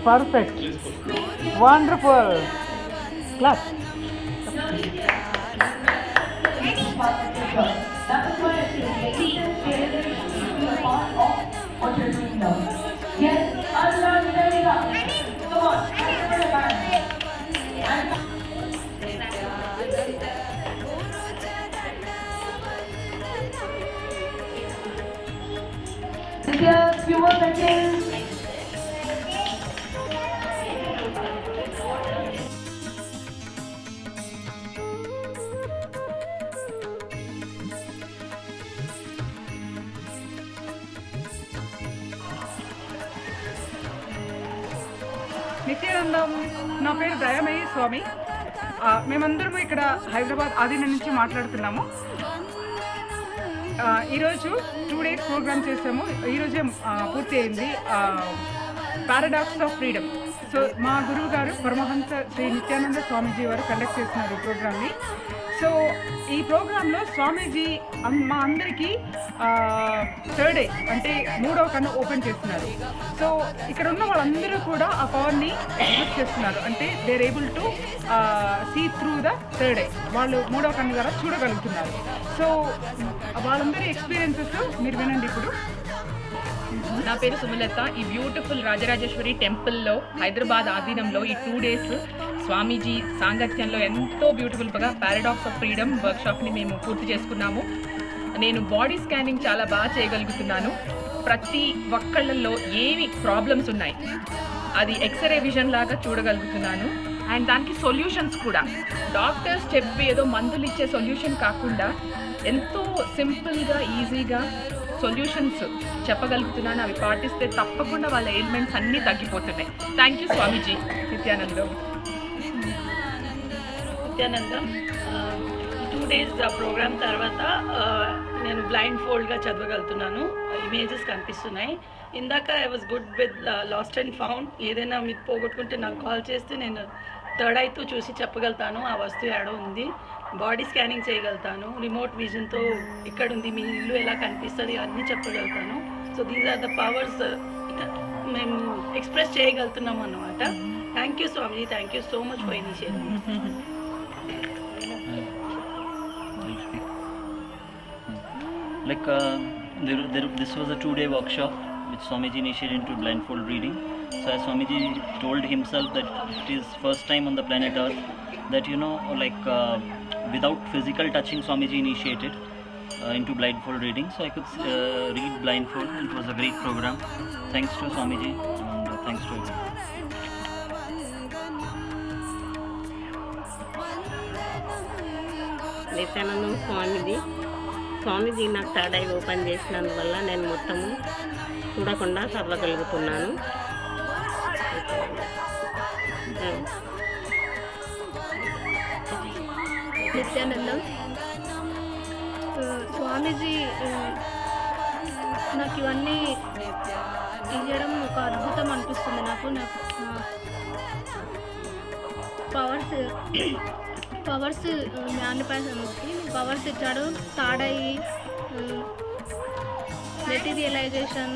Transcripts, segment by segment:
Perfect. Wonderful. Class. Few more seconds. నిత్యానందం. నా పేరు దయామయ్య స్వామి. మేమందరము ఇక్కడ హైదరాబాద్ ఆదిన నుంచి మాట్లాడుతున్నాము. ఈరోజు 2 days ప్రోగ్రామ్ చేసాము. ఈరోజే పూర్తి అయింది పారాడాక్స్ ఆఫ్ ఫ్రీడమ్. సో మా గురువు గారు పరమహంస శ్రీ నిత్యానంద స్వామీజీ వారు కండక్ట్ చేస్తున్నారు ఈ ప్రోగ్రామ్ని. సో ఈ ప్రోగ్రాంలో స్వామీజీ మా అందరికీ 3rd డే అంటే 3వ కన్ను ఓపెన్ చేస్తున్నారు. సో ఇక్కడ ఉన్న వాళ్ళందరూ కూడా ఆ పవర్ని ఎక్స్ప్రెస్ చేస్తున్నారు. అంటే they are able to see through the 3rd day. వాళ్ళు 3వ కన్ను ద్వారా చూడగలుగుతున్నారు. సో వాళ్ళందరి ఎక్స్పీరియన్సెస్ మీరు వినండి ఇప్పుడు. నా పేరు సుమలత. ఈ బ్యూటిఫుల్ రాజరాజేశ్వరి టెంపుల్లో హైదరాబాద్ ఆధీనంలో ఈ 2 days స్వామీజీ సాంగత్యంలో ఎంతో బ్యూటిఫుల్గా పారాడాక్స్ ఆఫ్ ఫ్రీడమ్ వర్క్షాప్ని మేము పూర్తి చేసుకున్నాము. నేను బాడీ స్కానింగ్ చాలా బాగా చేయగలుగుతున్నాను. ప్రతి ఒక్కళ్ళల్లో ఏమి ప్రాబ్లమ్స్ ఉన్నాయి అది ఎక్స్రే విజన్ లాగా చూడగలుగుతున్నాను. అండ్ దానికి సొల్యూషన్స్ కూడా డాక్టర్స్ చెప్పి ఏదో మందులు ఇచ్చే సొల్యూషన్ కాకుండా ఎంతో సింపుల్గా ఈజీగా సొల్యూషన్స్ చెప్పగలుగుతున్నాను. అవి పాటిస్తే తప్పకుండా వాళ్ళ ఎయిల్మెంట్స్ అన్నీ తగ్గిపోతున్నాయి. థ్యాంక్ యూ స్వామీజీ. నిత్యానందం. ఈ 2 days ప్రోగ్రామ్ తర్వాత నేను బ్లైండ్ ఫోల్డ్గా చదవగలుగుతున్నాను. ఇమేజెస్ కనిపిస్తున్నాయి. ఇందాక I was good with last and found. ఏదైనా మీకు పోగొట్టుకుంటే నాకు కాల్ చేస్తే నేను 3rd ఐతో చూసి చెప్పగలుగుతాను ఆ వస్తువు ఏడో ఉంది. బాడీ స్కానింగ్ చేయగలుగుతాను. రిమోట్ విజన్తో ఎక్కడుంది మీ ఇల్లు ఎలా కనిపిస్తుంది అన్నీ చెప్పగలుగుతాను. So these are the powers మేము ఎక్స్ప్రెస్ చేయగలుగుతున్నాము అన్నమాట. Thank you Swamiji. Thank you so much for initiative. Like this was a 2-day workshop which Swamiji initiated into blindfold reading. So as Swamiji told himself that it is first time on the planet Earth that without physical touching Swamiji initiated into blindfold reading. So I could read blindfold. It was a great program. Thanks to Swamiji and thanks to everyone. నిత్యానందం స్వామీజీ నాకు 3rd I open చేసినందువల్ల నేను మొత్తము చూడకుండా చదవగలుగుతున్నాను. నిత్యానందం. స్వామీజీ నాకు ఇవన్నీ ఇవ్వడం ఒక అద్భుతం అనిపిస్తుంది. నాకు పవర్స్ పవర్స్ ఇచ్చాడు. 3rd ఐ, మెటీరియలైజేషన్,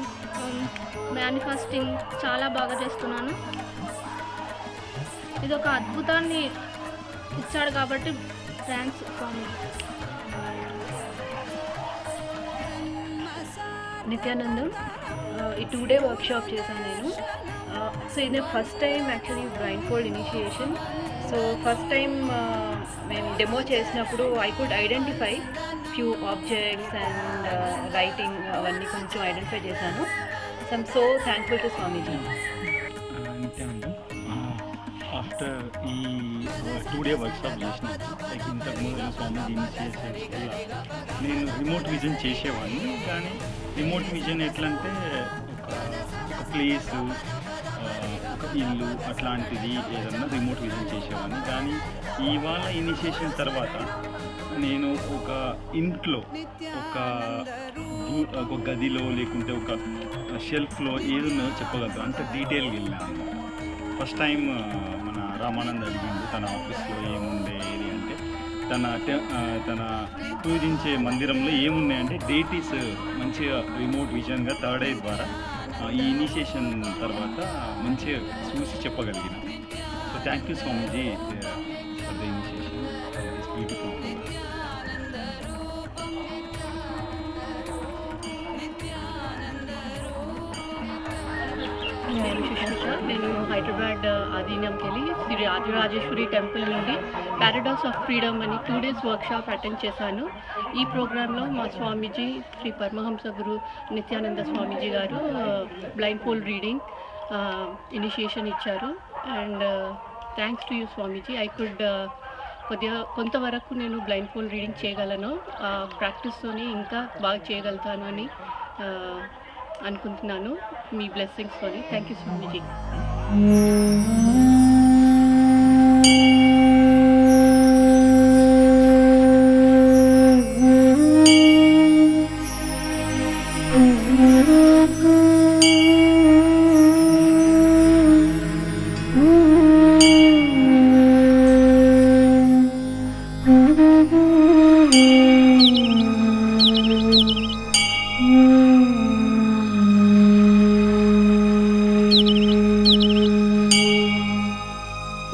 మేనిఫెస్టింగ్ చాలా బాగా చేస్తున్నాను. ఇది ఒక అద్భుతాన్ని ఇచ్చాడు కాబట్టి థ్యాంక్స్ స్వామి. నిత్యానందం. ఈ 2-day వర్క్షాప్ చేశాను నేను. సో ఇది first time actually blind fold initiation. So first time మేము డెమో చేసినప్పుడు I could identify few objects and writing అవన్నీ కొంచెం ఐడెంటిఫై చేశాను. So I'm so thankful to Swamiji. Nityanandam after ఈ 2 day వర్క్షాప్ చేసినప్పుడు లైక్ ఇంతకుముందు స్వామీజీ ఇనిషియేట్ వల్ల నేను రిమోట్ విజన్ చేసేవాడిని. కానీ రిమోట్ విజన్ ఎట్లంటే ఒక ప్లేసు, ఒక ఇల్లు అట్లాంటిది ఏదన్నా రిమోట్ విజన్ చేసేవాడిని. కానీ ఇవాళ ఇనిషియేషన్ తర్వాత నేను ఒక ఇంట్లో ఒక గదిలో లేకుంటే ఒక షెల్ఫ్లో ఏదున్నదో చెప్పగలుగుతాను. అంత డీటెయిల్గా వెళ్ళాను. ఫస్ట్ టైం మన రామానంద్ అడిగింది తన ఆఫీస్లో ఏముండే ఏది అంటే తన పూజించే మందిరంలో ఏమున్నాయంటే డేటీస్ మంచిగా రిమోట్ విజన్గా 3rd eye ద్వారా ఈ ఇనిషియేషన్ తర్వాత మంచిగా చూసి చెప్పగలిగిన. So thank you Swamiji for the initiation this beautiful programme. నేను సుష్మిత. నేను హైదరాబాద్ ఆధీనంకి వెళ్ళి శ్రీ రాజరాజేశ్వరి టెంపుల్ నుండి పారాడాక్స్ ఆఫ్ ఫ్రీడమ్ అని 2 days వర్క్షాప్ అటెండ్ చేశాను. ఈ ప్రోగ్రాంలో మా స్వామీజీ శ్రీ పరమహంస గురు నిత్యానంద స్వామీజీ గారు బ్లైండ్ ఫోల్డ్ రీడింగ్ ఇనిషియేషన్ ఇచ్చారు. And thanks to you Swamiji. I could కొంతవరకు నేను బ్లైండ్ ఫోల్డ్ రీడింగ్ చేయగలను. ప్రాక్టీస్తోని ఇంకా బాగా చేయగలుగుతాను అని అనుకుంటున్నాను. మీ బ్లెస్సింగ్స్తోని. Thank you Swamiji.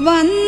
వందే